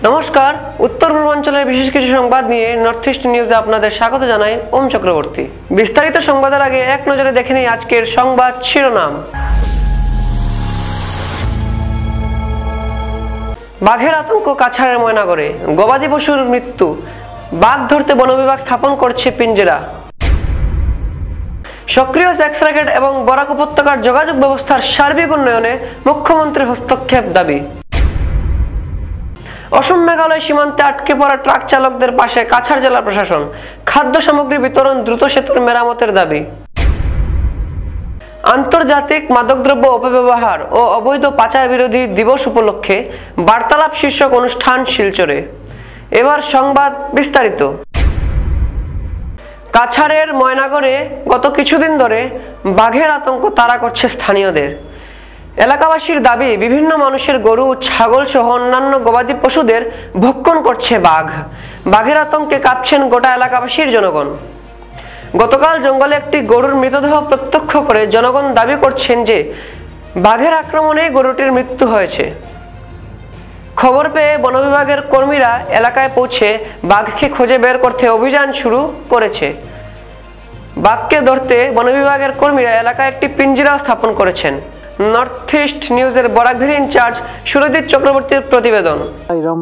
নমস্কার, উত্তর পূর্বাঞ্চলের বিশেষ কিছু সংবাদ নিয়ে নর্থ ইস্ট নিউজে আপনাদের স্বাগত জানাই ওম চক্রবর্তী। বিস্তারিত সংবাদের আগে এক নজরে দেখে নিই আজকের সংবাদ শিরোনাম। বাঘের আতঙ্ক কাছাড়ের ময়নাগড়ে, গবাদি পশুর মৃত্যু, বাঘ ধরতে বন বিভাগ স্থাপন করছে পিঞ্জরা। সক্রিয় সেক্স র্যাকেট এবং বরাক উপত্যকার যোগাযোগ ব্যবস্থার সার্বিক উন্নয়নে মুখ্যমন্ত্রীর হস্তক্ষেপ দাবি। অসম মেঘালয় সীমান্তে আটকে পড়া ট্রাক চালকদের পাশে কাছাড় জেলা প্রশাসন, খাদ্য সামগ্রী বিতরণ, দ্রুত সেতুর মেরামতের দাবি। আন্তর্জাতিক মাদকদ্রব্য অপব্যবহার ও অবৈধ পাচার বিরোধী দিবস উপলক্ষে বার্তালাপ শীর্ষক অনুষ্ঠান শিলচরে। এবার সংবাদ বিস্তারিত। কাছাড়ের ময়নাগড়ে গত কিছুদিন ধরে বাঘের আতঙ্ক তাড়া করছে স্থানীয়দের। এলাকাবাসীর দাবি, বিভিন্ন মানুষের গরু, ছাগল সহ অন্যান্য গবাদি পশুদের ভক্ষণ করছে বাঘ। বাঘের আতঙ্কে কাঁপছেন গোটা এলাকাবাসীর জনগণ। গতকাল জঙ্গলে একটি গরুর মৃতদেহ প্রত্যক্ষ করে জনগণ দাবি করছেন যে বাঘের আক্রমণে গরুটির মৃত্যু হয়েছে। খবর পেয়ে বন বিভাগের কর্মীরা এলাকায় পৌঁছে বাঘকে খুঁজে বের করতে অভিযান শুরু করেছে। বাঘকে ধরতে বন বিভাগের কর্মীরা এলাকায় একটি পিঞ্জরা স্থাপন করেছেন। নর্থ ইস্ট নিউজের বরাকভেলি ইনচার্জ সুরজিৎ চক্রবর্তীর প্রতিবেদন। এরকম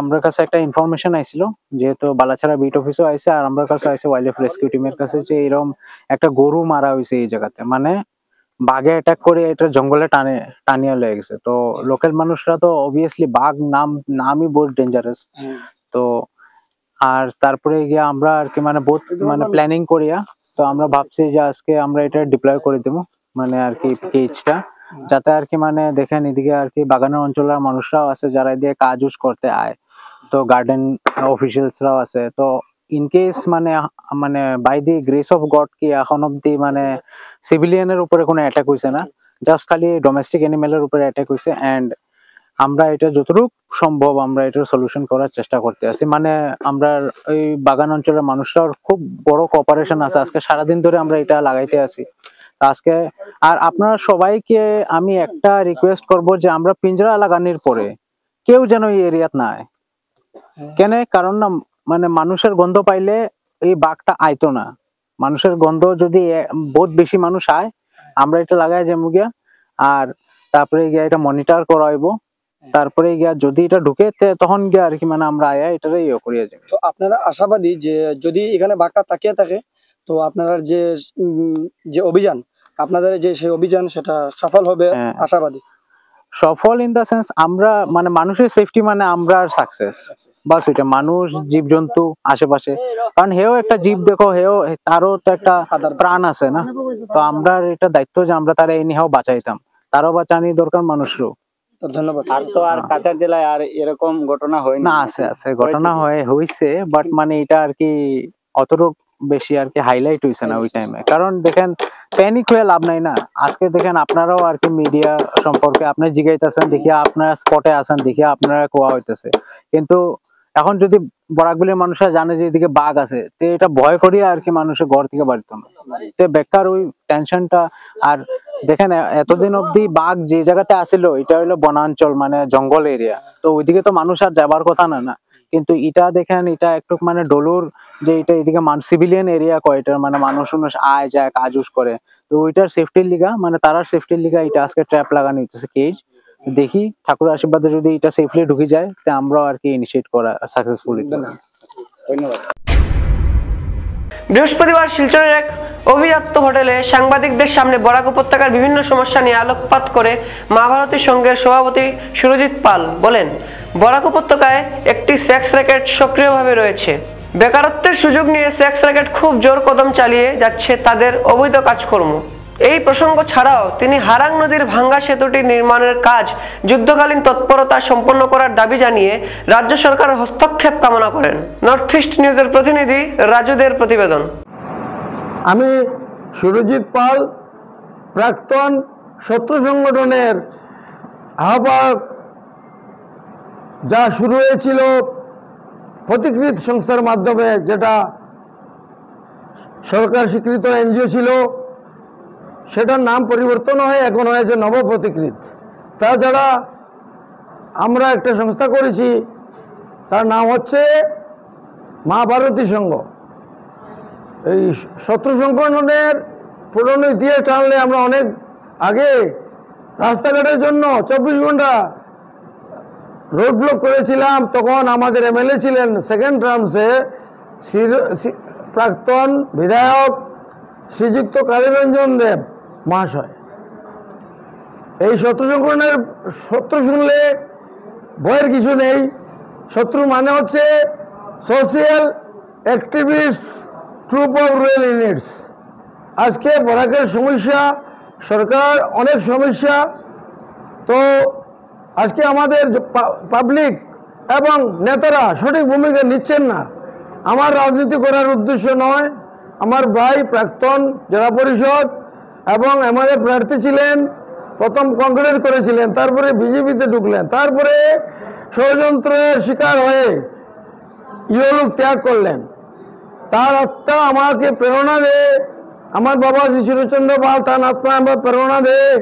আমরা কাছে একটা ইনফরমেশন আইছিল, যেহেতু বালাছাড়া বিট অফিসও আইছে আর আমার কাছে আইছে ওয়াইল্ড লাইফ রেস্কিউ টিমের কাছে, যে এরকম একটা গরু মারা হয়েছে এই জায়গাতে, বাঘে অ্যাটাক করে এটা জঙ্গলে টানিয়ে লয়ে গেছে। তো লোকাল মানুষরা তো অবভিয়াসলি বাঘ নামই বহুত ডেঞ্জারাস। তো আর তারপরে গিয়ে আমরা আর কি বহুত প্ল্যানিং করিয়া, তো আমরা ভাবছি যে আজকে আমরা এটা ডিপ্লয় করে দেবো, আর কি কেজটা, যাতে আর কি দেখেন এদিকে আর কি বাগানের অঞ্চলের মানুষরাও আছে যারা এদিকে কাজ উজ করতে আয়, তো গার্ডেন অফিসিয়ালসরাও আছে। তো in case by the grace of God কি এখন অব্দি সিভিলিয়ানের উপরে কোনো অ্যাটাক হয়েছে না, জাস্ট খালি ডোমেস্টিক অ্যানিমেলের উপরে অ্যাটাক হয়েছে। অ্যান্ড আমরা এটা যতটুকু সম্ভব আমরা এটার সলিউশন করার চেষ্টা করতে আছি। আমরা ওই বাগান অঞ্চলের মানুষরাও খুব বড় কোঅপারেশন আছে। আজকে সারাদিন ধরে আমরা এটা লাগাইতে আছি আজকে। আর আপনারা সবাইকে আমি একটা রিকোয়েস্ট করব যে আমরা পিঞ্জরা লাগানোর পরে কেউ যেন এই এরিয়াত না আয়। কেন? কারণ না মানুষের গন্ধ পাইলে এই বাঘটা আইতো না। মানুষের গন্ধ যদি বহুত বেশি মানুষ আয়, আমরা এটা লাগাই যাবো গিয়া, আর তারপরে গিয়া এটা মনিটর করাইব, তারপরে গিয়া যদি এটা ঢুকে তখন গিয়া আর কি আমরা আয়া এটারে ইয়ে করিয়া যাবো। তো আপনারা আশাবাদী যে যদি এখানে বাঘটা তাকিয়ে থাকে, তো আপনারা যে অভিযান, আপনাদের যে সেই অভিযান সেটা সফল হবে? আশাবাদী সফল ইন দা সেন্স আমরা মানুষের সেফটি আমরা সাকসেস, বাস এটা মানুষ জীবজন্তু আশেপাশে, কারণ হেও একটা জীব, দেখো হেও তারও তো একটা প্রাণ আছে না। তো আমরা এটা দায়িত্ব যে আমরা তারা এনিহাও বাঁচাইতাম, তারও বাঁচানি দরকার মানুষেরও। ধন্যবাদ। আর তো আর কাছাড় জেলায় আর এরকম ঘটনা হয় না? আছে ঘটনা হয়েছে, বাট এটা আর কি অতটুক বেশি আর কি হাইলাইট হয়েছে না ওই টাইমে। কারণ দেখেন প্যানিক হয়ে লাভ নাই না। আজকে দেখেন আপনারাও আর কি মিডিয়া সম্পর্কে আপনি জিজ্ঞাইতেছেন, দেখিয়া আপনারা স্পটে আছেন, দেখিয়া আপনারা কোয়া হইতেছে, কিন্তু এখন যদি বরাকভেলির মানুষরা জানে যে এদিকে বাঘ আছে, তো এটা ভয় করিয়া আর কি মানুষের ঘর থেকে বাড়িত না, তো বেকার ওই টেনশনটা। আর দেখেন এতদিন অব্দি বাঘ যে জায়গাতে আসিল এটা হলো বনাঞ্চল, জঙ্গল এরিয়া, তো ওইদিকে তো মানুষ আর যাবার কথা না। কিন্তু এটা দেখেন এটা একটু ডলুর, যে এটা এদিকে সিভিলিয়ান এরিয়া কয়, এটার মানুষ আয় যায় কাজ উজ করে, তো ওইটার সেফটির লিগা তারার সেফটির লিগা এটা আজকে ট্র্যাপ লাগানো হইতেছে কেজ। দেখি ঠাকুরের আশীর্বাদে যদি এটা সেফলি ঢুকে যায়, তো আমরাও আর কি ইনিশিয়েট করা সাকসেসফুলি। ধন্যবাদ। বৃহস্পতিবার শিলচরের এক অভিজাত হোটেলে সাংবাদিকদের সামনে বরাক উপত্যকার বিভিন্ন সমস্যা নিয়ে আলোকপাত করে মা ভারতী সংঘের সভাপতি সুরজিৎ পাল বলেন, বরাক উপত্যকায় একটি সেক্স র্যাকেট সক্রিয়ভাবে রয়েছে। বেকারত্বের সুযোগ নিয়ে সেক্স র্যাকেট খুব জোর কদম চালিয়ে যাচ্ছে তাদের অবৈধ কাজকর্ম। এই প্রসঙ্গ ছাড়াও তিনি হারাং নদীর ভাঙ্গা সেতুটি নির্মাণের কাজ যুদ্ধকালীন তৎপরতা সম্পন্ন করার দাবি জানিয়ে রাজ্য সরকারের হস্তক্ষেপ কামনা করেন। নর্থ ইস্ট নিউজের প্রতিনিধি রাজুদের প্রতিবেদন। আমি সুরজিৎ পাল, প্রাক্তন শত্রু সংগঠনের আহ্বায়ক। যা শুরু হয়েছিল প্রতিকৃত সংস্থার মাধ্যমে, যেটা সরকার স্বীকৃত এনজিও ছিল, সেটার নাম পরিবর্তন হয়ে এখন হয়েছে নব প্রতিকৃত। তাছাড়া আমরা একটা সংস্থা করেছি তার নাম হচ্ছে মা ভারতী সংঘ। এই শত্রু সংগঠনের পুরনো ইতিহাস টানলে আমরা অনেক আগে রাস্তাঘাটের জন্য 24 ঘন্টা রোড ব্লক করেছিলাম। তখন আমাদের এমএলএ ছিলেন সেকেন্ড টার্মসে প্রাক্তন বিধায়ক শ্রীযুক্ত কালীরঞ্জন দেব মহাশয়। এই শত্রু সংগঠনের শত্রু শুনলে ভয়ের কিছু নেই। শত্রু মানে হচ্ছে social activist troop of rural units. আজকে বরাকের সমস্যা, সরকার অনেক সমস্যা, তো আজকে আমাদের পাবলিক এবং নেতারা সঠিক ভূমিকা নিচ্ছেন না। আমার রাজনীতি করার উদ্দেশ্য নয়। আমার ভাই প্রাক্তন জেলা পরিষদ এবং এমএলএ প্রার্থী ছিলেন, প্রথম কংগ্রেস করেছিলেন, তারপরে বিজেপিতে ঢুকলেন, তারপরে ষড়যন্ত্রের শিকার হয়ে ইহলোক ত্যাগ করলেন। তার আত্মা আমাকে প্রেরণা দেয়, আমার বাবা শ্রী সুরেশচন্দ্র পাল তার আত্মা আমার প্রেরণা দেয়।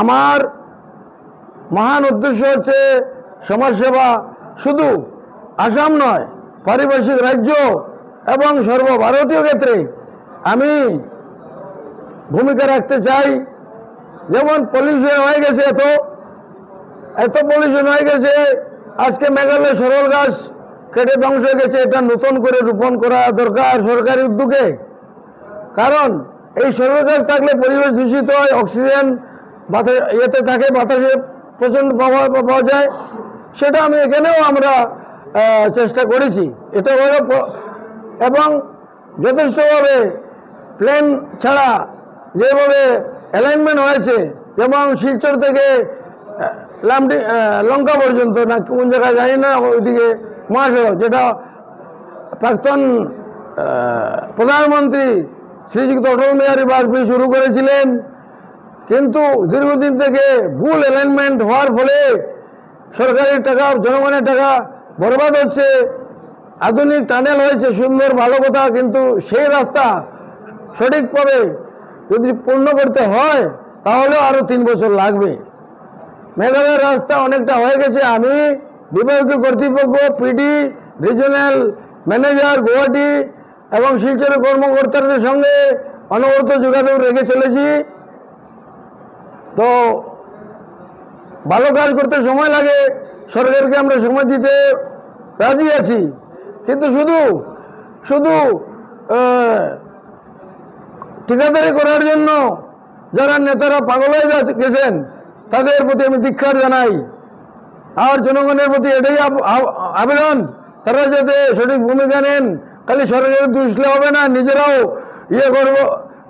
আমার মহান উদ্দেশ্য হচ্ছে সমাজসেবা, শুধু আসাম নয়, পারিপার্শ্বিক রাজ্য এবং সর্বভারতীয় ক্ষেত্রে আমি ভূমিকা রাখতে চাই। যেমন পলিউশন হয়ে গেছে, এত পলিউশন হয়ে গেছে, আজকে মেঘালয় সরল গাছ কেটে ধ্বংস হয়ে গেছে। এটা নতুন করে রোপণ করা দরকার সরকারি উদ্যোগে, কারণ এই সরল গাছ থাকলে পরিবেশ দূষিত হয়, অক্সিজেন ইয়েতে থাকে, বাতাসে প্রচণ্ড পাওয়া যায়। সেটা আমি এখানেও আমরা চেষ্টা করেছি। এটা হলো, এবং যথেষ্টভাবে প্লেন ছাড়া যেভাবে অ্যালাইনমেন্ট হয়েছে, যেমন শিলচর থেকে লঙ্কা পর্যন্ত, না কোন জায়গায় জানি না, ওইদিকে মহাসড়ক, যেটা প্রাক্তন প্রধানমন্ত্রী শ্রীযুক্ত অটল বিহারী বাজপেয়ী শুরু করেছিলেন, কিন্তু দীর্ঘদিন থেকে ভুল অ্যালাইনমেন্ট হওয়ার ফলে সরকারি টাকা, জনগণের টাকা বরবাদ হচ্ছে। আধুনিক টানেল হয়েছে, সুন্দর, ভালো কথা, কিন্তু সেই রাস্তা সঠিকভাবে যদি পূর্ণ করতে হয় তাহলে আরও 3 বছর লাগবে। মেঘালয়ের রাস্তা অনেকটা হয়ে গেছে। আমি বিভাগীয় কর্তৃপক্ষ, পিডি, রিজিওনাল ম্যানেজার গুয়াহাটি এবং শিলচরের কর্মকর্তাদের সঙ্গে অনবরত যোগাযোগ রেখে চলেছি। তো ভালো কাজ করতে সময় লাগে, সরকারকে আমরা সময় দিতে রাজি আছি, কিন্তু শুধু ঠিকাদারি করার জন্য যারা নেতারা পাগল হয়ে গেছেন তাদের প্রতি আমি ধিক্কার জানাই। আর জনগণের প্রতি এটাই আবেদন, তারা যাতে সঠিক ভূমিকা নেন। খালি সরকারের দুষলে হবে না, নিজেরাও করবো,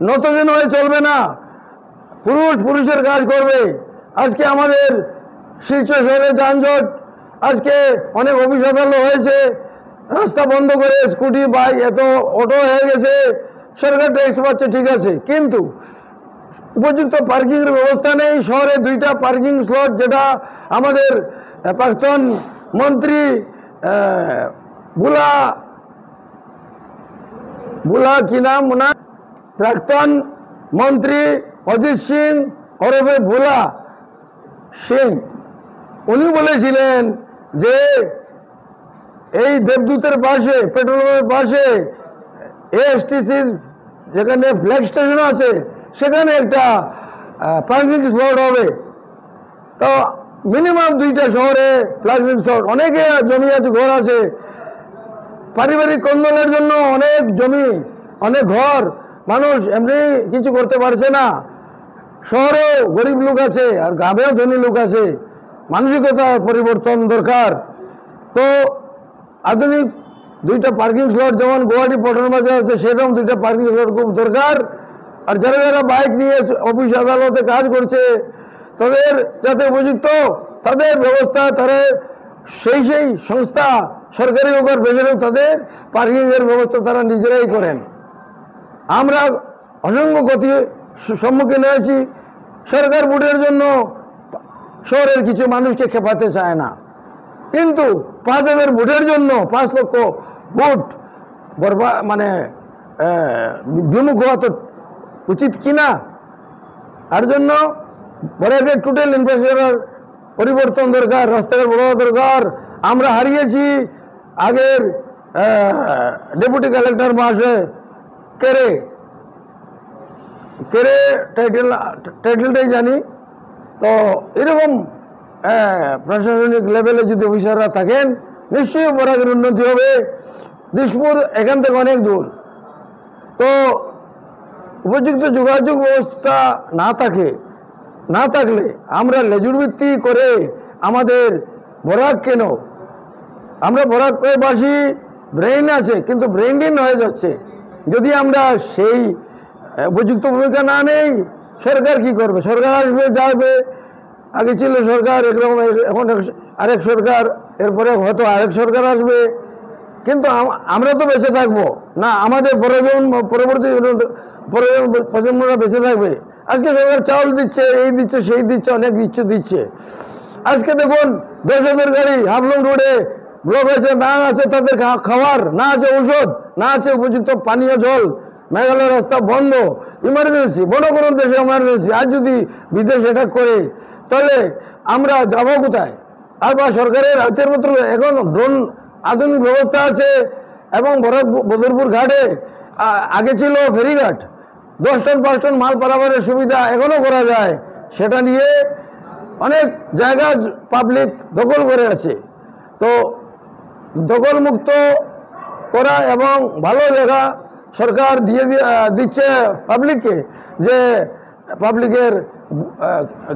নতজন হয়ে চলবে না, পুরুষের কাজ করবে। আজকে আমাদের শিলচর শহরে যানজট, আজকে অনেক অফিস আদালত হয়েছে, রাস্তা বন্ধ করে স্কুটি, বাইক, এত অটো হয়ে গেছে। সরকার ট্যাক্স পাচ্ছে, ঠিক আছে, কিন্তু উপযুক্ত পার্কিংয়ের ব্যবস্থা নেই। শহরে 2টা পার্কিং স্লট, যেটা আমাদের প্রাক্তন মন্ত্রী বুলা কি নাম ওনার, প্রাক্তন মন্ত্রী অজিত সিং ওরফে ভোলা সিং, উনি বলেছিলেন যে এই দেবদূতের পাশে, পেট্রোল পাম্পের পাশে এএসটিসির যেখানে ফ্ল্যাগ স্টেশন আছে, সেখানে একটা পার্কিং স্লট হবে। তো মিনিমাম 2টা শহরে পার্কিং স্লট, অনেকে জমি আছে, ঘর আছে, পারিবারিক কন্দলের জন্য অনেক জমি, অনেক ঘর, মানুষ এমনি কিছু করতে পারছে না। শহরেও গরিব লোক আছে আর গ্রামেও ধনী লোক আছে, মানসিকতা পরিবর্তন দরকার। তো আধুনিক 2টা পার্কিং স্লট, যেমন গুয়াহাটি পটন বাজার আছে সেরকম 2টা পার্কিং স্লট খুব দরকার। আর যারা বাইক নিয়ে অফিস আদালতে কাজ করছে তাদের যাতে উপযুক্ত তাদের ব্যবস্থা, তারা সেই সংস্থা, সরকারি হোক আর বেসরকারি, তাদের পার্কিংয়ের ব্যবস্থা তারা নিজেরাই করেন। আমরা অসংখ্য ক্ষতি সম্মুখীন হয়েছি। সরকার ভোটের জন্য শহরের কিছু মানুষকে খেপাতে চায় না, কিন্তু 5,000 ভোটের জন্য 5 লক্ষ ভোট মানে বিমুখ হওয়া তো উচিত কিনা। তার জন্য বরাকের টোটাল ইনফ্রাস্ট্রাকচার পরিবর্তন দরকার, রাস্তাঘাট বড় দরকার, আমরা হারিয়েছি আগের ডেপুটি কালেক্টর মহাশয় কেরে টাইটেলটাই জানি। তো এরকম প্রশাসনিক লেভেলে যদি অফিসাররা থাকেন নিশ্চয়ই বরাকের উন্নতি হবে। দিশপুর এখান থেকে অনেক দূর, তো উপযুক্ত যোগাযোগ ব্যবস্থা না থাকলে আমরা লেজুর ভিত্তি করে আমাদের বরাক কেন, আমরা বরাকবাসী ব্রেইন আছে কিন্তু ব্রেইনহীন হয়ে যাচ্ছে। যদি আমরা সেই উপযুক্ত ভূমিকা না নেই, সরকার কি করবে? সরকার আসবে যাবে, আগে ছিল সরকার একরকম, এখন আরেক সরকার, এরপরে হয়তো আরেক সরকার আসবে, কিন্তু আমরা তো বেঁচে থাকবো না, আমাদের পরবর্তী প্রজন্মরা বেঁচে থাকবে। আজকে সরকার চাউল দিচ্ছে, এই দিচ্ছে, সেই দিচ্ছে, অনেক কিছু দিচ্ছে। আজকে দেখুন 10,000 গাড়ি হাফলং রোডে ব্লক হয়েছে, না আছে তাদের খাবার, না আছে ঔষধ, না আছে উপযুক্ত পানীয় জল। মেঘালয় রাস্তা বন্ধ, ইমার্জেন্সি, বড় কোনো দেশে ইমার্জেন্সি। আর যদি বিদেশ অ্যাটাক করে তাহলে আমরা যাবো কোথায়? আর বা সরকারের হাতের মতো এখন ড্রোন আধুনিক ব্যবস্থা আছে, এবং বদরপুর ঘাটে আগে ছিল ফেরিঘাট, 10 টন 5 টন মাল পারাবারের সুবিধা এখনো করা যায়। সেটা নিয়ে অনেক জায়গা পাবলিক দখল করে আছে। তো দখল মুক্ত করা এবং ভালো জায়গা সরকার দিচ্ছে পাবলিককে, যে পাবলিকের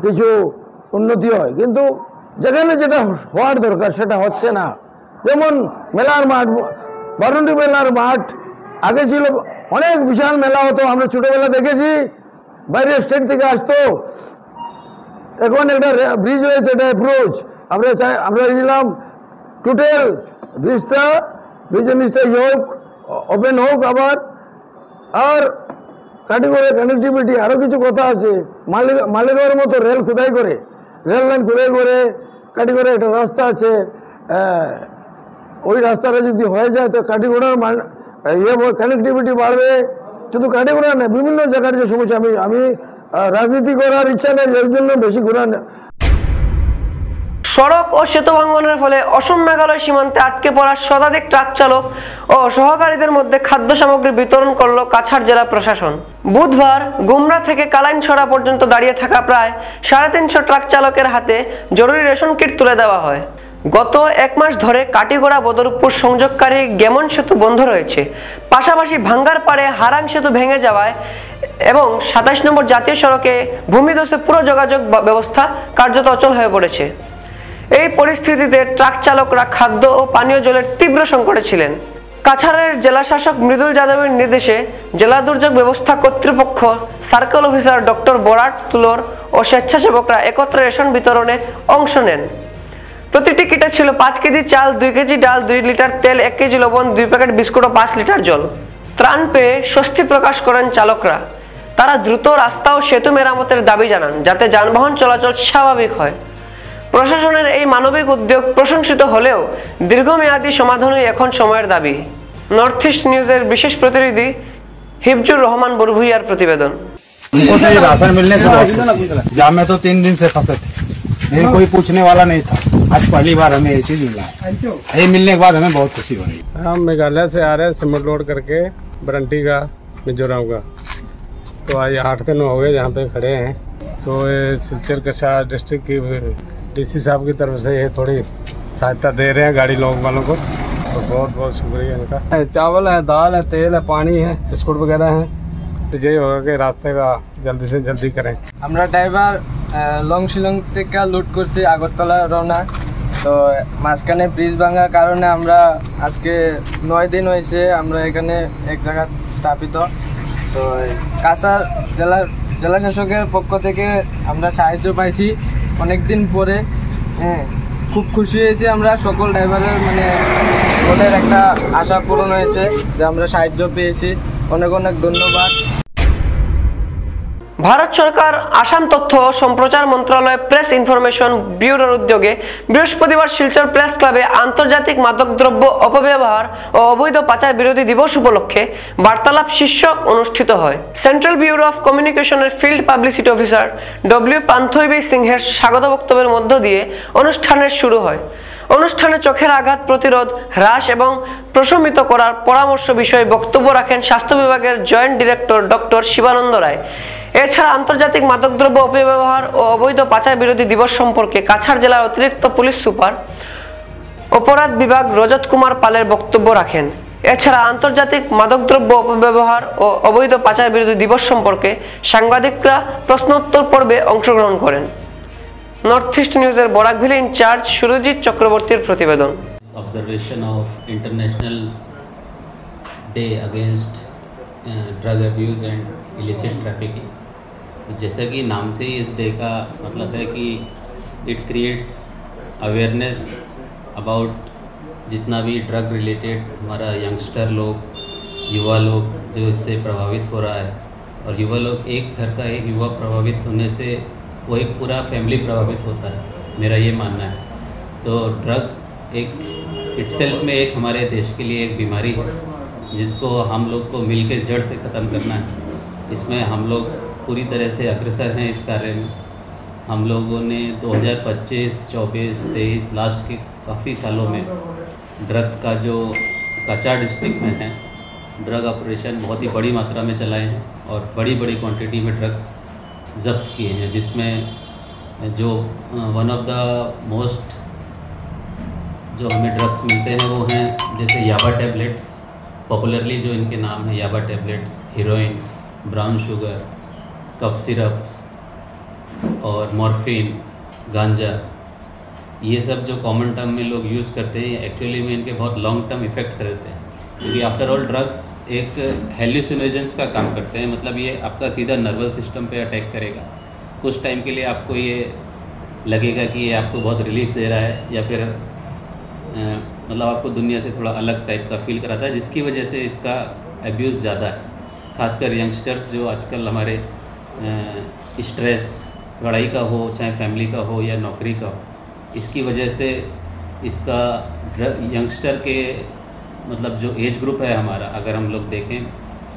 কিছু উন্নতি হয়, কিন্তু যেখানে যেটা হওয়ার দরকার সেটা হচ্ছে না। যেমন মেলার মাঠ, বারুন্ডি মেলার মাঠ আগে ছিল অনেক বিশাল মেলা হতো, আমরা ছোটবেলা দেখেছি, বাইরে স্টেট থেকে আসতো। এখন একটা ব্রিজ হয়েছে, এটা অ্যাপ্রোচ, আমরা দিলাম টোটাল ব্রিজের নিচটা হোক, ওপেন হোক আবার। আর কাটিগড়ে কানেক্টিভিটি আরও কিছু কথা আছে, মালিগাঁওয়ের মতো রেল লাইন খোদাই করে কাটিগড়ে একটা রাস্তা আছে, ওই রাস্তাটা যদি হয়ে যায় তো কাটিগড়ার কানেক্টিভিটি বাড়বে। শুধু কাটিগড়া না, বিভিন্ন জায়গার যে সমস্যা, আমি রাজনীতি করার ইচ্ছা নেই, এর জন্য বেশি ঘোরা না। সড়ক ও সেতু ভাঙ্গনের ফলে অসম মেঘালয় সীমান্তে আটকে পড়া শতাধিক ট্রাক চালক ও সহকারীদের মধ্যে খাদ্য সামগ্রী বিতরণ করল কাছাড় জেলা প্রশাসন। বুধবার গুমরা থেকে কালাইনছড়া পর্যন্ত দাঁড়িয়ে থাকা প্রায় 350 ট্রাক চালকের হাতে জরুরি রেশন কিট তুলে দেওয়া হয়। গত 1 মাস ধরে কাটিগড়া বদরপুর সংযোগকারী গেমন সেতু বন্ধ রয়েছে, পাশাপাশি ভাঙ্গার পাড়ে হারাং সেতু ভেঙে যাওয়ায় এবং 27 নম্বর জাতীয় সড়কে ভূমিধসে পুরো যোগাযোগ ব্যবস্থা কার্যত অচল হয়ে পড়েছে। এই পরিস্থিতিতে ট্রাক চালকরা খাদ্য ও পানীয় জলের তীব্র সংকটে ছিলেন। কাছাড়ের জেলা শাসক মৃদুল যাদবের নির্দেশে জেলা দুর্যোগ ব্যবস্থা কর্তৃপক্ষ, সার্কেল অফিসার ডক্টর বরাট তুলোর ও স্বেচ্ছাসেবকরা একত্রে রেশন বিতরণে অংশ নেন। প্রতিটি কিটে ছিল 5 কেজি চাল, 2 কেজি ডাল, 2 লিটার তেল, 1 কেজি লবণ, 2 প্যাকেট বিস্কুট ও 5 লিটার জল। ত্রাণ পেয়ে স্বস্তি প্রকাশ করেন চালকরা। তারা দ্রুত রাস্তা ও সেতু মেরামতের দাবি জানান, যাতে যানবাহন চলাচল স্বাভাবিক হয়। প্রশাসনের এই মানবিক উদ্যোগ প্রশংসিত হলেও দীর্ঘমেয়াদী সমাধানই এখন সময়ের দাবি। নর্থ ইস্ট নিউজের বিশেষ প্রতিনিধি হিফজুর রহমান বরভুইয়ার প্রতিবেদন। हमको तो ये राशन मिलने से बहुत जहाँ में तो 3 दिन से फंसे थे, लेकिन कोई पूछने वाला नहीं था। आज पहली बार हमें ये चीज मिला है, ये मिलने के बाद हमें बहुत खुशी हो रही है। हम मेघालय से आ रहे हैं, सिमट लोड करके बरंटी का, मिजोरम का। तो आज 8 दिन हो गए यहाँ पे खड़े हैं। तो ये सिलचर कछार डिस्ट्रिक्ट की DC साहब की तरफ से ये थोड़ी सहायता दे रहे हैं गाड़ी लोग वालों को, तो बहुत बहुत शुक्रिया इनका। चावल है, दाल है, तेल है, पानी है, बिस्कुट वगैरह है। तो यही होगा कि रास्ते का जल्दी से जल्दी करें। আমরা ড্রাইভার লং শিলং থেকে লুট করছি আগরতলা রওনা। তো মাঝখানে ব্রিজ ভাঙার কারণে আমরা আজকে 9 দিন হয়েছে আমরা এখানে এক জায়গায় স্থাপিত। তো কাছাড় জেলা শাসকের পক্ষ থেকে আমরা সাহায্য পাইছি অনেক দিন পরে। খুব খুশি হয়েছি আমরা, সকল ড্রাইভারের মানে ওদের একটা আশা পূরণ হয়েছে যে আমরা সাহায্য পেয়েছি। অনেক অনেক ধন্যবাদ। ভারত সরকার আসাম তথ্য ও সম্প্রচার মন্ত্রণালয় প্রেস ইনফরমেশন ব্যুরোর উদ্যোগে বৃহস্পতিবার শিলচর প্রেস ক্লাবে আন্তর্জাতিক মাদকদ্রব্য অপব্যবহার ও অবৈধ পাচার বিরোধী দিবস উপলক্ষে বার্তালাপ শীর্ষক অনুষ্ঠিত হয়। সেন্ট্রাল ব্যুরো অফ কমিউনিকেশনের ফিল্ড পাবলিসিটি অফিসার W পান্থইবি সিংহের স্বাগত বক্তব্যের মধ্য দিয়ে অনুষ্ঠানের শুরু হয়। অনুষ্ঠানে চোখের আঘাত প্রতিরোধ, হ্রাস এবং প্রশমিত করার পরামর্শ বিষয়ে বক্তব্য রাখেন স্বাস্থ্য বিভাগের জয়েন্ট ডিরেক্টর ডক্টর শিবানন্দ রায়। এছাড়া আন্তর্জাতিক মাদকদ্রব্য অপব্যবহার ও অবৈধ পাচার বিরোধী দিবস সম্পর্কে কাছাড় জেলার অতিরিক্ত পুলিশ সুপার অপরাধ বিভাগ রজত কুমার পালের বক্তব্য রাখেন। এছাড়া আন্তর্জাতিক মাদকদ্রব্য অপব্যবহার ও অবৈধ পাচার বিরোধী দিবস সম্পর্কে সাংবাদিকরা প্রশ্নোত্তর পর্বে অংশগ্রহণ করেন। নর্থ ইস্ট নিউজের বরাকভিল ইনচার্জ সুরজিৎ চক্রবর্তীর প্রতিবেদন। Observation of International Day Against Drug Abuse and Illicit Trafficking। जैसा कि नाम से ही इस डे का मतलब है कि इट क्रिएट्स अवेयरनेस अबाउट जितना भी ड्रग रिलेटेड हमारा यंगस्टर लोग, युवा लोग जो इससे प्रभावित हो रहा है। और युवा लोग, एक घर का एक युवा प्रभावित होने से वो एक पूरा फैमिली प्रभावित होता है, मेरा ये मानना है। तो ड्रग एक इटसेल्फ में एक हमारे देश के लिए एक बीमारी है जिसको हम लोग को मिलकर जड़ से ख़त्म करना है। इसमें हम लोग पूरी तरह से अग्रसर हैं इस कार्य में। हम लोगों ने 2025, 24, 23 लास्ट के काफ़ी सालों में ड्रग का जो काचार डिस्ट्रिक्ट में है ड्रग ऑपरेशन बहुत ही बड़ी मात्रा में चलाए हैं और बड़ी बड़ी क्वांटिटी में ड्रग्स जब्त किए हैं, जिसमें जो वन ऑफ द मोस्ट जो हमें ड्रग्स मिलते हैं वो हैं जैसे याबा टैबलेट्स, पॉपुलरली जो इनके नाम है याबा टैबलेट्स, हीरोइन, ब्राउन शुगर, कफ सिरप्स और मॉर्फिन, गांजा। ये सब जो कॉमन टर्म में लोग यूज़ करते हैं एक्चुअली में इनके बहुत लॉन्ग टर्म इफ़ेक्ट्स रहते हैं, क्योंकि आफ्टर ऑल ड्रग्स एक हेल्यूसिनोजेंस का काम करते हैं। मतलब ये आपका सीधा नर्वस सिस्टम पे अटैक करेगा। कुछ टाइम के लिए आपको ये लगेगा कि ये आपको बहुत रिलीफ दे रहा है या फिर मतलब आपको दुनिया से थोड़ा अलग टाइप का फील कराता है, जिसकी वजह से इसका एब्यूज़ ज़्यादा है। खासकर यंगस्टर्स जो आजकल हमारे स्ट्रेस, पढ़ाई का हो चाहे फैमिली का हो या नौकरी का हो, इसकी वजह से इसका यंगस्टर के मतलब जो एज ग्रुप है हमारा, अगर हम लोग देखें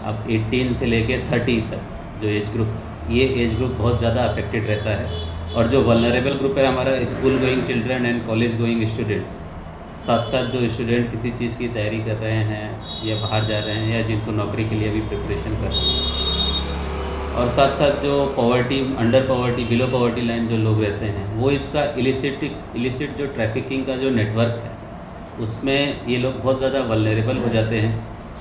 अब 18 से लेके 30 तक जो एज ग्रुप, ये एज ग्रुप बहुत ज़्यादा अफेक्टेड रहता है। और जो वल्नरेबल ग्रुप है हमारा school going children and college going students, साथ साथ जो स्टूडेंट किसी चीज़ की तैयारी कर रहे हैं या बाहर जा रहे हैं या जिनको नौकरी के लिए भी प्रिपरेशन कर रहे हैं, और साथ साथ जो poverty, under poverty, below poverty line जो लोग रहते हैं, वो इसका इलिसिट जो ट्रैफिकिंग का जो नेटवर्क है उसमें ये लोग बहुत ज़्यादा वल्नरेबल हो जाते हैं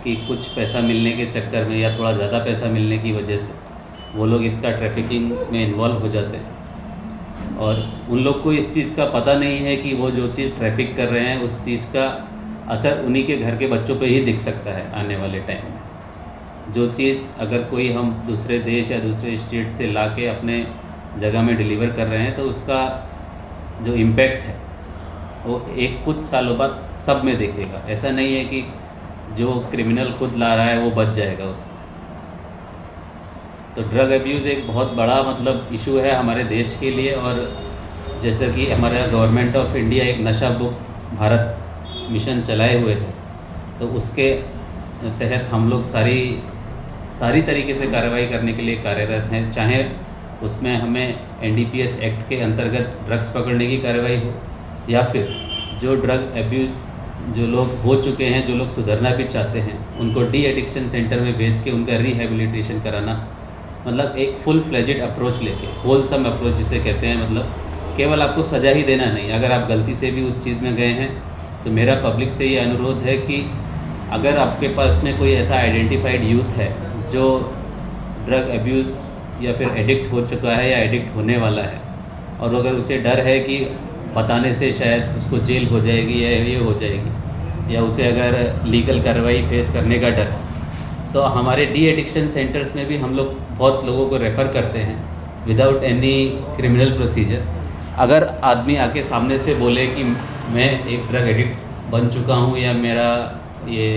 कि कुछ पैसा मिलने के चक्कर में या थोड़ा ज़्यादा पैसा मिलने की वजह से वो लोग इसका ट्रैफिकिंग में इन्वॉल्व हो जाते हैं। और उन लोग को इस चीज़ का पता नहीं है कि वो जो चीज़ ट्रैफिक कर रहे हैं उस चीज़ का असर उन्हीं के घर के बच्चों पे ही दिख सकता है आने वाले टाइम में। जो चीज़ अगर कोई हम दूसरे देश या दूसरे स्टेट से ला के अपने जगह में डिलीवर कर रहे हैं तो उसका जो इम्पैक्ट है वो एक कुछ सालों बाद सब में दिखेगा। ऐसा नहीं है कि जो क्रिमिनल खुद ला रहा है वो बच जाएगा उससे। तो ड्रग अब्यूज़ एक बहुत बड़ा मतलब इशू है हमारे देश के लिए। और जैसा कि हमारा गवर्नमेंट ऑफ इंडिया एक नशा मुक्त भारत मिशन चलाए हुए है, तो उसके तहत हम लोग सारी तरीके से कार्रवाई करने के लिए कार्यरत हैं। चाहे उसमें हमें NDPS एक्ट के अंतर्गत ड्रग्स पकड़ने की कार्रवाई हो या फिर जो ड्रग अब्यूज़ जो लोग हो चुके हैं, जो लोग सुधरना भी चाहते हैं, उनको डी एडिक्शन सेंटर में भेज के उनका रिहेबिलिटेशन कराना। मतलब एक फुल फ्लेजेड अप्रोच लेके, होलसम अप्रोच जिसे कहते हैं, मतलब केवल आपको सज़ा ही देना नहीं। अगर आप गलती से भी उस चीज़ में गए हैं तो मेरा पब्लिक से ये अनुरोध है कि अगर आपके पास में कोई ऐसा आइडेंटिफाइड यूथ है जो ड्रग अब्यूज़ या फिर एडिक्ट हो चुका है या एडिक्ट होने वाला है, और अगर उसे डर है कि बताने से शायद उसको जेल हो जाएगी या ये हो जाएगी, या उसे अगर लीगल कार्रवाई फेस करने का डर, तो हमारे डी एडिक्शन सेंटर्स में भी हम लोग बहुत लोगों को रेफ़र करते हैं विदाउट एनी क्रिमिनल प्रोसीजर। अगर आदमी आके सामने से बोले कि मैं एक ड्रग एडिक्ट बन चुका हूँ या मेरा ये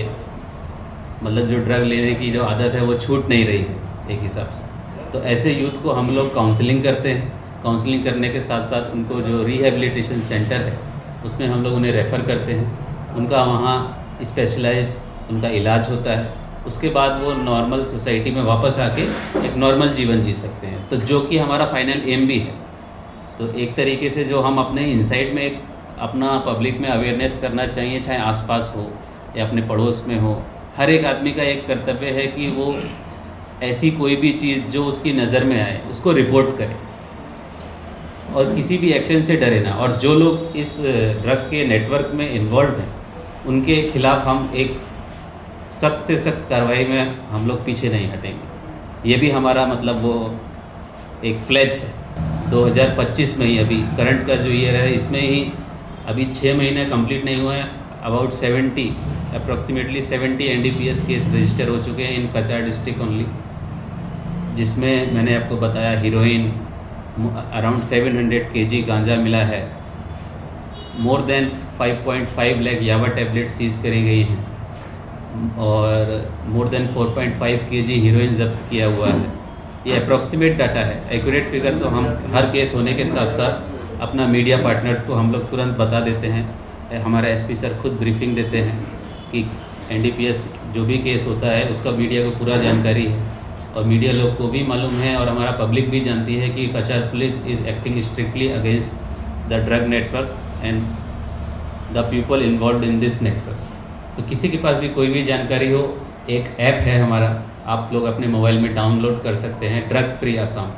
मतलब जो ड्रग लेने की जो आदत है वो छूट नहीं रही है एक हिसाब से, तो ऐसे यूथ को हम लोग काउंसलिंग करते हैं। काउंसलिंग करने के साथ साथ उनको जो रिहेबिलिटेशन सेंटर है उसमें हम लोग उन्हें रेफ़र करते हैं। उनका वहाँ स्पेशलाइज्ड उनका इलाज होता है। उसके बाद वो नॉर्मल सोसाइटी में वापस आके एक नॉर्मल जीवन जी सकते हैं, तो जो कि हमारा फाइनल एम भी है। तो एक तरीके से जो हम अपने इनसाइड में एक अपना पब्लिक में अवेयरनेस करना चाहिए, चाहे आसपास हो या अपने पड़ोस में हो। हर एक आदमी का एक कर्तव्य है कि वो ऐसी कोई भी चीज़ जो उसकी नज़र में आए उसको रिपोर्ट करे और किसी भी एक्शन से डरे ना। और जो लोग इस ड्रग के नेटवर्क में इन्वॉल्व हैं उनके खिलाफ हम एक सख्त से सख्त कार्रवाई में हम लोग पीछे नहीं हटेंगे। ये भी हमारा मतलब वो एक प्लेज है। 2025 में ही अभी करंट का जो ईयर है इसमें ही अभी 6 महीने कंप्लीट नहीं हुआ है, about 70 approximately 70 NDPS case register हो चुके हैं इन कचार डिस्ट्रिक्ट ओनली, जिसमें मैंने आपको बताया हीरोइन अराउंड 700 kg गांजा मिला है, मोर देन 5.5 लाख यावा टैबलेट सीज करी गई हैं और मोर देन 4.5 kg हीरोइन जब्त किया हुआ है। ये अप्रॉक्सीमेट डाटा है, एक्यूरेट फिगर तो हम हर केस होने के साथ साथ अपना मीडिया पार्टनर्स को हम लोग तुरंत बता देते हैं। हमारा SP सर खुद ब्रीफिंग देते हैं कि NDPS जो भी केस होता है उसका मीडिया को पूरा जानकारी है और मीडिया लोग को भी मालूम है और हमारा पब्लिक भी जानती है कि Cachar police is acting strictly against the drug network and the people involved in this nexus. तो किसी के पास भी कोई भी जानकारी हो, एक ऐप है हमारा, आप लोग अपने मोबाइल में डाउनलोड कर सकते हैं, ड्रग फ्री आसाम।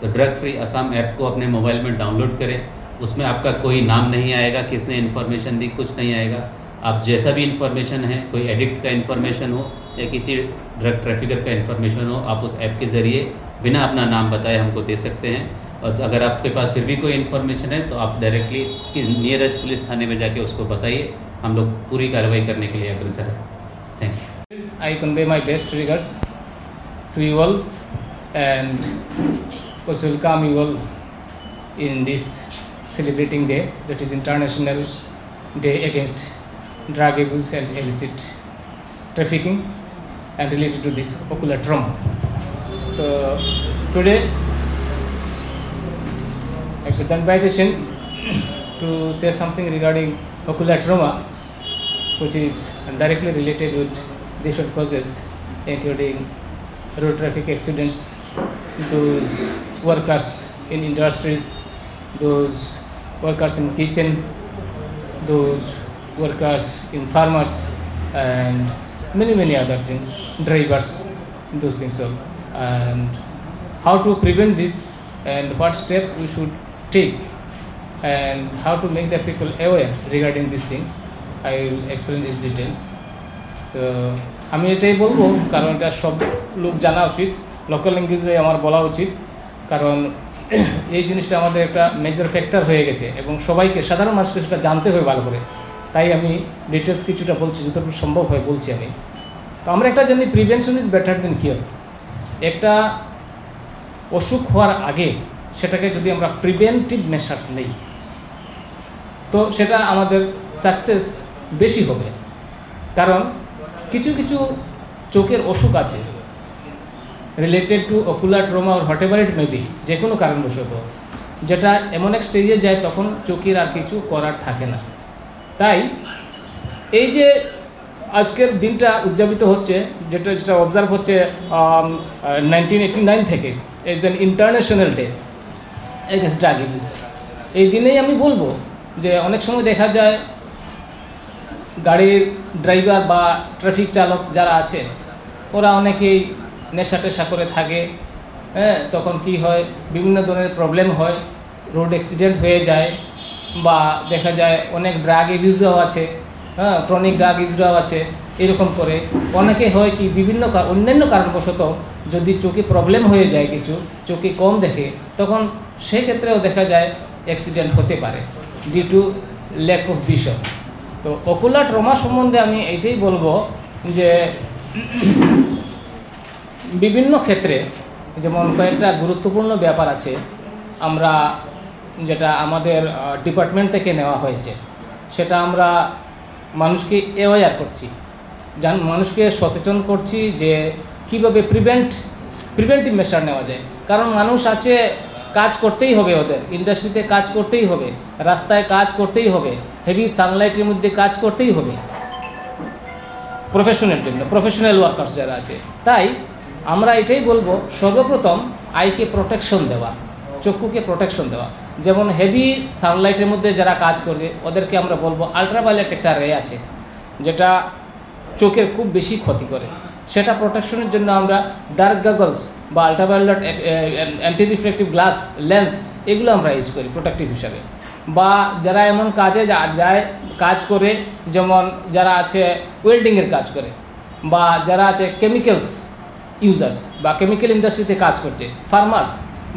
तो ड्रग फ्री आसाम ऐप को अपने मोबाइल में डाउनलोड करें। उसमें आपका कोई नाम नहीं आएगा, किसने इन्फॉर्मेशन दी, कुछ नहीं आएगा। आप जैसा भी इन्फॉर्मेशन है, कोई एडिक्ट का इन्फॉर्मेशन हो या किसी ड्रग ट्रैफिकर का इन्फॉर्मेशन हो, आप उस ऐप के ज़रिए बिना अपना नाम बताए हमको दे सकते हैं। और अगर आपके पास फिर भी कोई इन्फॉर्मेशन है तो आप डायरेक्टली नियरेस्ट पुलिस थाने में जाके उसको बताइए, हम लोग पूरी कार्रवाई करने के लिए अग्रसर हैं। Thank you. I convey my best regards to you all and also welcome you all in this celebrating day, that is International Day Against Drug Abuse and Illicit Trafficking and related to this ocular trauma. Today I got the invitation to say something regarding ocular trauma, which is directly related with different causes including road traffic accidents, those workers in industries, those workers in kitchen, those workers in farmers and many other things, drivers, those things all. And how to prevent this and what steps we should take and how to make the people aware regarding this thing, I will explain these details. আমি এটাই বলবো কারণ এটা সব লোক জানা উচিত, local ল্যাঙ্গুয়েজে আমার বলা উচিত, কারণ এই জিনিসটা আমাদের একটা মেজর ফ্যাক্টর হয়ে গেছে এবং সবাইকে সাধারণ মানুষকে সেটা জানতে হয় ভালো করে। তাই আমি ডিটেলস কিছুটা বলছি, যতটুকু সম্ভব হয় বলছি আমি। তো আমরা একটা জানি prevention is better then cure. একটা অসুখ হওয়ার আগে সেটাকে যদি আমরা প্রিভেন্টিভ মেশার্স নেই তো সেটা আমাদের সাকসেস বেশি হবে। কারণ কিছু কিছু চোখের অসুখ আছে রিলেটেড টু অকুলার ট্রমা আর হোয়াটএভার ইট মে বি, যে কোনো কারণবশত, যেটা এমন এক স্টেজে যায় তখন চোখের আর কিছু করার থাকে না। তাই এই যে আজকের দিনটা উদযাপিত হচ্ছে, যেটা অবজার্ভ হচ্ছে 1989 থেকে, as an international day against drug abuse, এই দিনেই আমি বলবো যে অনেক সময় দেখা যায় গাড়ির ড্রাইভার বা ট্রাফিক চালক যারা আছে ওরা অনেকেই নেশা টেশা করে থাকে, হ্যাঁ, তখন কি হয় বিভিন্ন ধরনের প্রবলেম হয়, রোড অ্যাক্সিডেন্ট হয়ে যায় বা দেখা যায় অনেক ড্রাগ ইউজরাও আছে, হ্যাঁ, ক্রনিক ড্রাগ ইউজরাও আছে। এরকম করে অনেকে হয় কি বিভিন্ন অন্যান্য কারণবশত যদি চোখে প্রবলেম হয়ে যায়, কিছু চোখে কম দেখে, তখন সেক্ষেত্রেও দেখা যায় অ্যাক্সিডেন্ট হতে পারে due to lack of vision. তো অকুলার ট্রমা সম্বন্ধে আমি এইটাই বলবো যে বিভিন্ন ক্ষেত্রে যেমন কয়েকটা গুরুত্বপূর্ণ ব্যাপার আছে আমরা যেটা আমাদের ডিপার্টমেন্ট থেকে নেওয়া হয়েছে, সেটা আমরা মানুষকে অ্যাওয়্যার করছি, মানুষকে সচেতন করছি যে কীভাবে প্রিভেন্টিভ মেশার নেওয়া যায়। কারণ মানুষ আছে, কাজ করতেই হবে, ওদের ইন্ডাস্ট্রিতে কাজ করতেই হবে, রাস্তায় কাজ করতেই হবে, হেভি সানলাইটের মধ্যে কাজ করতেই হবে প্রফেশনের জন্য, প্রফেশনাল ওয়ার্কার্স যারা আছে। তাই আমরা এটাই বলবো সর্বপ্রথম আইকে প্রোটেকশন দেওয়া, চক্ষুকে প্রোটেকশন দেওয়া। যেমন হেভি সানলাইটের মধ্যে যারা কাজ করছে ওদেরকে আমরা বলবো আলট্রাভায়োলেট একটা রে আছে যেটা চোখের খুব বেশি ক্ষতি করে, সেটা প্রোটেকশনের জন্য আমরা ডার্ক গগলস বা ultraviolet anti reflective glass lens এগুলো আমরা ইউজ করি প্রোটেক্টিভ হিসাবে। বা যারা এমন কাজে যায় কাজ করে, যেমন যারা আছে ওয়েল্ডিংয়ের কাজ করে বা যারা আছে কেমিক্যালস ইউজার্স বা কেমিক্যাল ইন্ডাস্ট্রিতে কাজ করছে, ফার্মার্স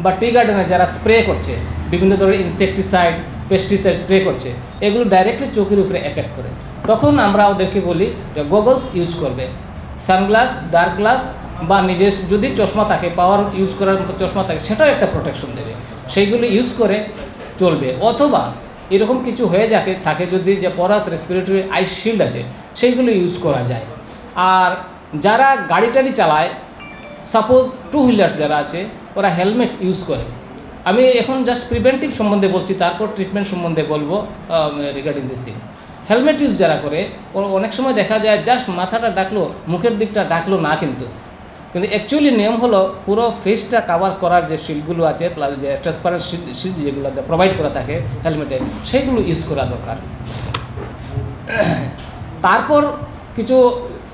বা টি গার্ডেনে যারা স্প্রে করছে বিভিন্ন ধরনের ইনসেকটিসাইড পেস্টিসাইড স্প্রে করছে, এগুলো ডাইরেক্টলি চোখের উপরে এফেক্ট করে। তখন আমরা ওদেরকে বলি যে গগলস ইউজ করবে, সানগ্লাস, ডার্ক গ্লাস বা নিজের যদি চশমা থাকে পাওয়ার ইউজ করার মতো চশমা থাকে সেটাও একটা প্রোটেকশন দেবে, সেইগুলো ইউজ করে চলবে। অথবা এরকম কিছু হয়ে থাকে যদি যে পরাস রেসপিরেটরি আইস শিল্ড আছে সেইগুলো ইউজ করা যায়। আর যারা গাড়ি টাড়ি চালায়, সাপোজ টু হুইলার্স যারা আছে ওরা হেলমেট ইউজ করে। আমি এখন জাস্ট প্রিভেন্টিভ সম্বন্ধে বলছি, তারপর ট্রিটমেন্ট সম্বন্ধে বলবো regarding this thing. Helmet use যারা করে অনেক সময় দেখা যায় জাস্ট মাথাটা ডাকলো, মুখের দিকটা ডাকলো না, কিন্তু অ্যাকচুয়ালি নিয়ম হলো পুরো ফেসটা কাভার করার যে শিল্ডগুলো আছে প্লাস যে ট্রান্সপারেন্ট শিল্ড যেগুলো প্রোভাইড করা থাকে হেলমেটে সেইগুলো ইউজ করা দরকার। তারপর কিছু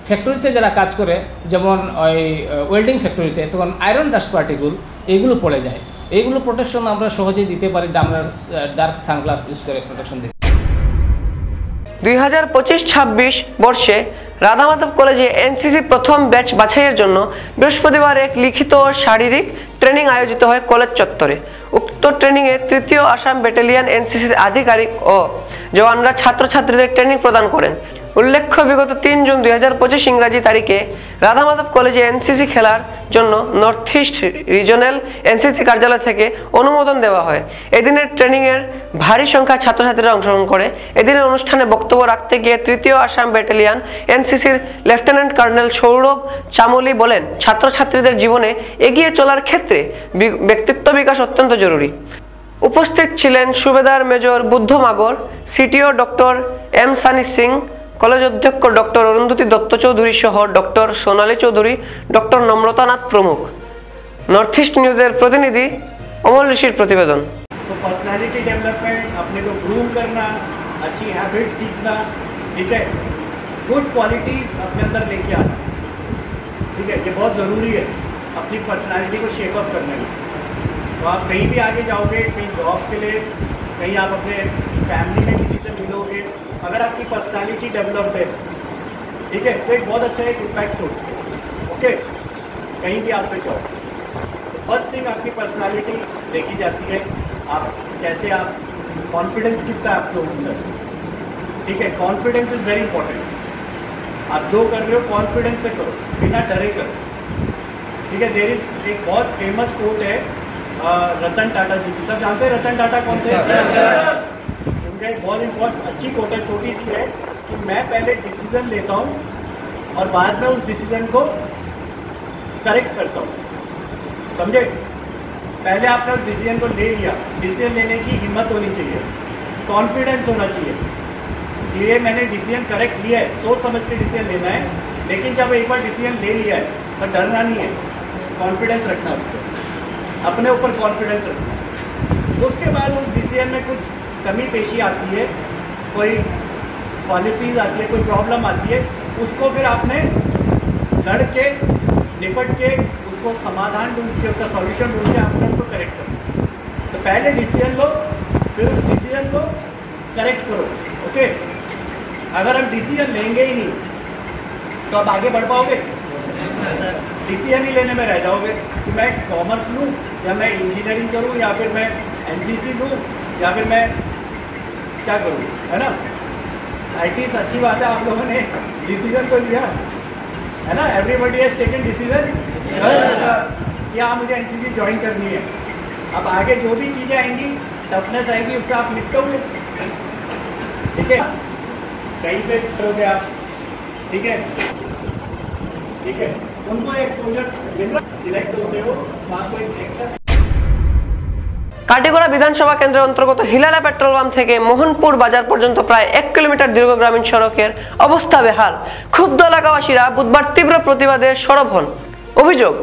ফ্যাক্টরিতে যারা কাজ করে, যেমন ওই ওয়েল্ডিং ফ্যাক্টরিতে, তখন আয়রন ডাস্ট পার্টিকুল এগুলো পড়ে যায়, এইগুলো প্রোটেকশন আমরা সহজেই দিতে পারি, আমরা ডার্ক সানগ্লাস ইউজ করে প্রোটেকশন দিই। 2025-26 বর্ষে রাধামাধব কলেজে এনসিসি প্রথম ব্যাচ বাছাইয়ের জন্য বৃহস্পতিবার এক লিখিত শারীরিক ট্রেনিং আয়োজিত হয় কলেজ চত্বরে। উক্ত ট্রেনিংয়ে তৃতীয় আসাম ব্যাটালিয়ন এনসিসির আধিকারিক ও জওয়ানরা ছাত্রছাত্রীদের ট্রেনিং প্রদান করেন। উল্লেখ্য, বিগত 3 জুন 2025 ইংরাজি তারিখে রাধামাধব কলেজে এনসিসি খেলার জন্য নর্থ ইস্ট রিজনাল এনসিসি কার্যালয় থেকে অনুমোদন দেওয়া হয়। এদিনের ট্রেনিংয়ের ভারী সংখ্যা ছাত্রছাত্রীরা অংশগ্রহণ করে। এদিনের অনুষ্ঠানে বক্তব্য রাখতে গিয়ে তৃতীয় আসাম ব্যাটালিয়ন এনসিসির লেফটেন্যান্ট কর্নেল সৌরভ চামলি বলেন, ছাত্রছাত্রীদের জীবনে এগিয়ে চলার ক্ষেত্রে ব্যক্তিত্ব বিকাশ অত্যন্ত জরুরি। উপস্থিত ছিলেন subedar major Buddha Magar, CTO doctor M Sani Singh, college অধ্যক্ষ ডক্টর অরুন্ধতী দত্ত চৌধুরী সহ ডক্টর সোনালী চৌধুরী, ডক্টর নম্রতা নাথ প্রমুখ। नॉर्थ ईस्ट न्यूज़ प्रतिनिधि अमोल ऋषि प्रतिवेदन। तो पर्सनालिटी डेवलपमेंट, अपने को ग्रूम करना, अच्छी हैबिट सीखना, ठीक है, गुड क्वालिटीज अपने अंदर लेके आना, ठीक है, ये बहुत ज़रूरी है अपनी पर्सनालिटी को शेप अप करने में। तो आप कहीं भी आगे जाओगे, कहीं जॉब्स के लिए, कहीं आप अपने फैमिली में किसी से मिलोगे, अगर आपकी पर्सनालिटी डेवलप्ड है, ठीक है, तो एक बहुत अच्छा एक इम्पैक्ट होगा। ओके, कहीं भी आप पे जाओ, फर्स्ट थिंग आपकी पर्सनालिटी देखी जाती है, आप कैसे, आप कॉन्फिडेंस कितना है आपके अंदर, ठीक है, कॉन्फिडेंस इज़ वेरी इंपॉर्टेंट। आप जो कर रहे हो कॉन्फिडेंस से करो, बिना डरे करो, ठीक है। देयर इज एक बहुत फेमस कोट है रतन टाटा जी की, सब जानते हैं रतन टाटा कौन से? उनका एक बहुत अच्छी कोट है, छोटी सी है, कि मैं पहले डिसीजन लेता हूँ और बाद में उस डिसीजन को करेक्ट करता हूँ, समझे। पहले आपने उस डिसीजन को ले लिया, डिसीजन लेने की हिम्मत होनी चाहिए, कॉन्फिडेंस होना चाहिए, ये मैंने डिसीजन करेक्ट लिया है, सोच समझ के डिसीजन लेना है। लेकिन जब एक बार डिसीजन ले लिया है तो डरना नहीं है, कॉन्फिडेंस रखना है, उसको अपने ऊपर कॉन्फिडेंस रखना। उसके बाद उस डिसीजन में कुछ कमी पेशी आती है, कोई पॉलिसीज आती है, कोई प्रॉब्लम आती है, उसको फिर आपने लड़ के निपट के उसको समाधान ढूंढ के, उसका सॉल्यूशन ढूंढ के आपने उसको करेक्ट करना। तो पहले डिसीजन लो, फिर उस डिसीजन को करेक्ट करो। ओके, अगर हम डिसीजन लेंगे ही नहीं तो आप आगे बढ़ पाओगे? डिसीजन ही लेने में रह जाओगे कि मैं कॉमर्स लूँ या मैं इंजीनियरिंग करूँ या फिर मैं एनसीसी लूँ या फिर मैं क्या करूँ, है ना। आईटी अच्छी बात है, आप लोगों ने डिसीजन तो लिया है ना, एवरीबडी हैज टेकन डिसीजन कि हाँ मुझे एनसीसी ज्वाइन करनी है। अब आगे जो भी चीज़ें आएंगी, टफनेस आएगी, उससे आप निपटोगे, ठीक है। कहीं पे करोगे आप, ठीक है, ठीक है, उनको एक्सपोजर सिलेक्ट होते हो, वहाँ को एक কাটিগড়া বিধানসভা কেন্দ্রের অন্তর্গত হিলালা পেট্রোল পাম্প থেকে মোহনপুর বাজার পর্যন্ত প্রায় 1 কিলোমিটার দীর্ঘ গ্রামীণ সড়কের অবস্থা বেহাল। ক্ষুব্ধ এলাকাবাসীরা বুধবার তীব্র প্রতিবাদে সরব হন। অভিযোগ,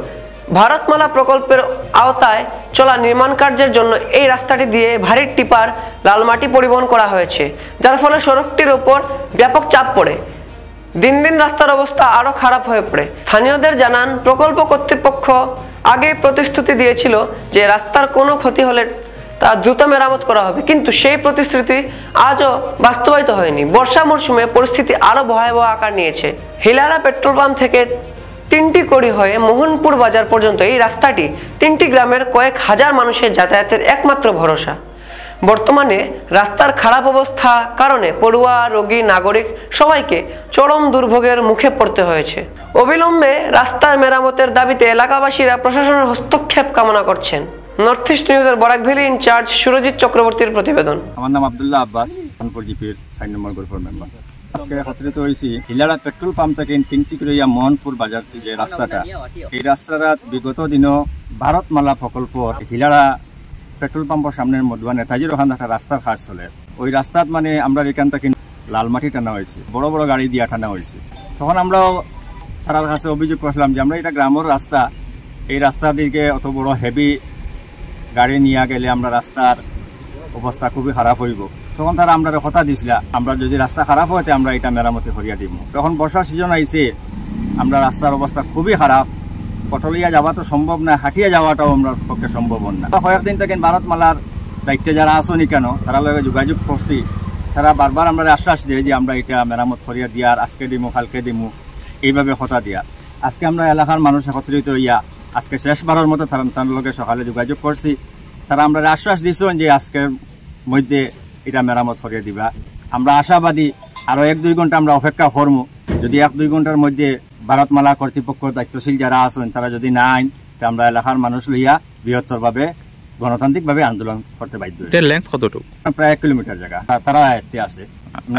ভারতমালা প্রকল্পের আওতায় চলা নির্মাণ কার্যের জন্য এই রাস্তাটি দিয়ে ভারী টিপার লাল মাটি পরিবহন করা হয়েছে, যার ফলে সড়কটির ওপর ব্যাপক চাপ পড়ে। দিন দিন রাস্তার অবস্থা আরো খারাপ হয়ে পড়ে। স্থানীয়দের জানান, প্রকল্প কর্তৃপক্ষ আগে প্রতিশ্রুতি দিয়েছিল যে রাস্তার কোনো ক্ষতি হলে তা দ্রুত মেরামত করা হবে, কিন্তু সেই প্রতিশ্রুতি আজও বাস্তবায়িত হয়নি। বর্ষা মরশুমে পরিস্থিতি আরো ভয়াবহ আকার নিয়েছে। হিলারা পেট্রোল পাম্প থেকে 3টি কড়ি হয়ে মোহনপুর বাজার পর্যন্ত এই রাস্তাটি 3টি গ্রামের কয়েক হাজার মানুষের যাতায়াতের একমাত্র ভরসা। বর্তমানে রাস্তার খারাপ অবস্থা কারণে পড়ুয়া, রোগী, নাগরিক সবাইকে চরম দুর্ভোগের মুখে পড়তে হয়েছে। অবিলম্বে রাস্তার মেরামতের দাবিতে এলাকাবাসীরা প্রশাসনের হস্তক্ষেপ কামনা করছেন। নর্থ ইস্ট নিউজের বরাক ভ্যালি ইনচার্জ সুরজিৎ চক্রবর্তীর প্রতিবেদন। আমার নাম আব্দুল্লাহ আব্বাস, খানপুর জিপির 4 নম্বর গ্রুপের মেম্বার। আজকে একত্রিত হয়েছি হিলারা পেট্রোল পাম্প থেকে 3টি করে মোহনপুর বাজার যে রাস্তাটা, এই রাস্তাটা বিগত দিনও ভারতমালা প্রকল্প হিলারা পেট্রোল পাম্পের সামনের মধ্যে নেতাজি রোহান একটা রাস্তার কাজ চলে। ওই রাস্তাত মানে আমরা এখান থেকে লাল মাটি টানা হয়েছে, বড় বড় গাড়ি দিয়ে টানা হয়েছে। তখন আমরাও তার কাছে অভিযোগ করছিলাম যে আমরা এটা গ্রামের রাস্তা, এই রাস্তার দিকে অত বড় হেভি গাড়ি নিয়ে গেলে আমরা রাস্তার অবস্থা খুবই খারাপ হইব। তখন তারা আমরা কথা দিয়েছিল, আমরা যদি রাস্তা খারাপ হয় আমরা এটা মেরামতি করিয়া দিব। তখন বর্ষার সিজন আইছে, আমরা রাস্তার অবস্থা খুবই খারাপ, পটলিয়া যাওয়া তো সম্ভব না, হাঁটিয়া যাওয়াটাও আমরা পক্ষে সম্ভব না। কয়েকদিন থেকে ভারতমালার দায়িত্বে যারা আসনি কেন তারা লগে যোগাযোগ করছি, তারা বারবার আমরা আশ্বাস দিয়ে যে আমরা এটা মেরামত করিয়া দিয়ার, আজকে দিমু কালকে দিমু, এইভাবে কথা দিয়া। আজকে আমরা এলাকার মানুষ একত্রিত হইয়া আজকে শেষবারের মতো তার লগে সকালে যোগাযোগ করছি। তারা আমরা আশ্বাস দিচ্ছেন যে আজকের মধ্যে এটা মেরামত করিয়ে দিবা। আমরা আশাবাদী আরো 1-2 ঘন্টা আমরা অপেক্ষা করবো। যদি 1-2 ঘন্টার মধ্যে ভারতমালা কর্তৃপক্ষ দায়িত্বশীল যারা আছেন তারা যদি না আইন, তা আমরা এলাকার মানুষ লইয়া বৃহত্তরভাবে গণতান্ত্রিকভাবে আন্দোলন করতে বাধ্য। কতটুকু? প্রায় 1 কিলোমিটার জায়গা তারা এতে আছে।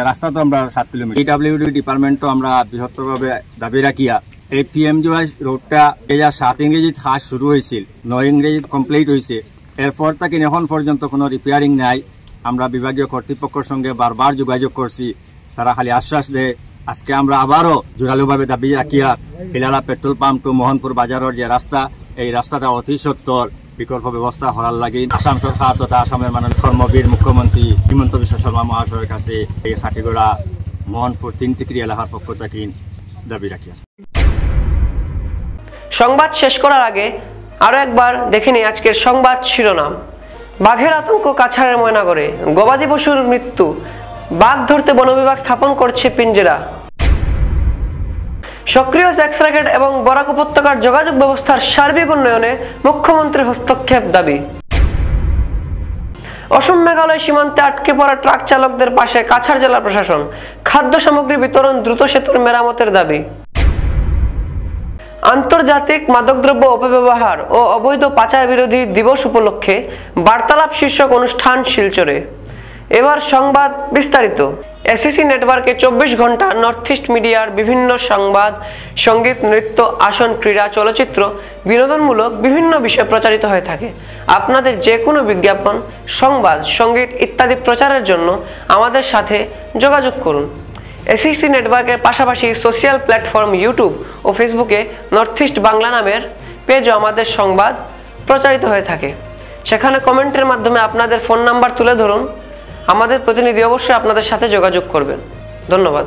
রাস্তা তো আমরা 7 কিলোমিটার। পিডব্লিউডি ডিপার্টমেন্টও আমরা বৃহত্তরভাবে দাবি রাখিয়া এই পিএমজিওয়াই রোডটা 2007 ইংরেজিত কাজ শুরু হয়েছিল, 9 ইংরেজিত কমপ্লিট হয়েছে। এরপর থেকে এখন পর্যন্ত কোনো রিপেয়ারিং নাই। আমরা বিভাগীয় কর্তৃপক্ষের সঙ্গে বারবার যোগাযোগ করছি, তারা খালি আশ্বাস দেয়। আজকে আমরা আবারও জোরালোভাবে দাবি রাখিয়া হিলারা পেট্রোল পাম্প টু মোহনপুর বাজারের যে রাস্তা, এই রাস্তাটা অতি সত্তর বিকল্প ব্যবস্থা করার লাগে আসাম সরকার তথা আসামের মাননীয় কর্মবীর মুখ্যমন্ত্রী হিমন্ত বিশ্ব শর্মা মহাশয়ের কাছে এই খাটিগড়া মোহনপুর 3টি এলাকার পক্ষ থেকে দাবি রাখিয়া। সংবাদ শেষ করার আগে আরো একবার দেখে নিই আজকের সংবাদ শিরোনাম। বাঘের আতঙ্ক কাছাড়ের ময়নাগড়ে, গবাদি পশুর মৃত্যু, বাঘ ধরতে বন বিভাগ স্থাপন করছে পিঞ্জেরা। সক্রিয় সেক্স র্যাকেট এবং বরাক উপত্যকার যোগাযোগ ব্যবস্থার সার্বিক উন্নয়নে মুখ্যমন্ত্রীর হস্তক্ষেপ দাবি। অসম মেঘালয় সীমান্তে আটকে পড়া ট্রাক চালকদের পাশে কাছাড় জেলা প্রশাসন, খাদ্য সামগ্রী বিতরণ, দ্রুত সেতুর মেরামতের দাবি। আন্তর্জাতিক মাদকদ্রব্য অপব্যবহার ও অবৈধ পাচার বিরোধী দিবস উপলক্ষে বার্তালাপ শীর্ষক অনুষ্ঠান শিলচরে। এবার সংবাদ বিস্তারিত। এসিসি নেটওয়ার্কে 24 ঘন্টা নর্থ ইস্ট মিডিয়ার বিভিন্ন সংবাদ, সঙ্গীত, নৃত্য, আসন, ক্রীড়া, চলচ্চিত্র, বিনোদনমূলক বিভিন্ন বিষয় প্রচারিত হয়ে থাকে। আপনাদের যে কোনো বিজ্ঞাপন, সংবাদ, সঙ্গীত ইত্যাদি প্রচারের জন্য আমাদের সাথে যোগাযোগ করুন। এসিসি নেটওয়ার্কের পাশাপাশি সোশ্যাল প্ল্যাটফর্ম ইউটিউব ও ফেসবুকে নর্থ ইস্ট বাংলা নামের পেজও আমাদের সংবাদ প্রচারিত হয়ে থাকে। সেখানে কমেন্টের মাধ্যমে আপনাদের ফোন নাম্বার তুলে ধরুন। আমাদের প্রতিনিধি অবশ্যই আপনাদের সাথে যোগাযোগ করবেন। ধন্যবাদ।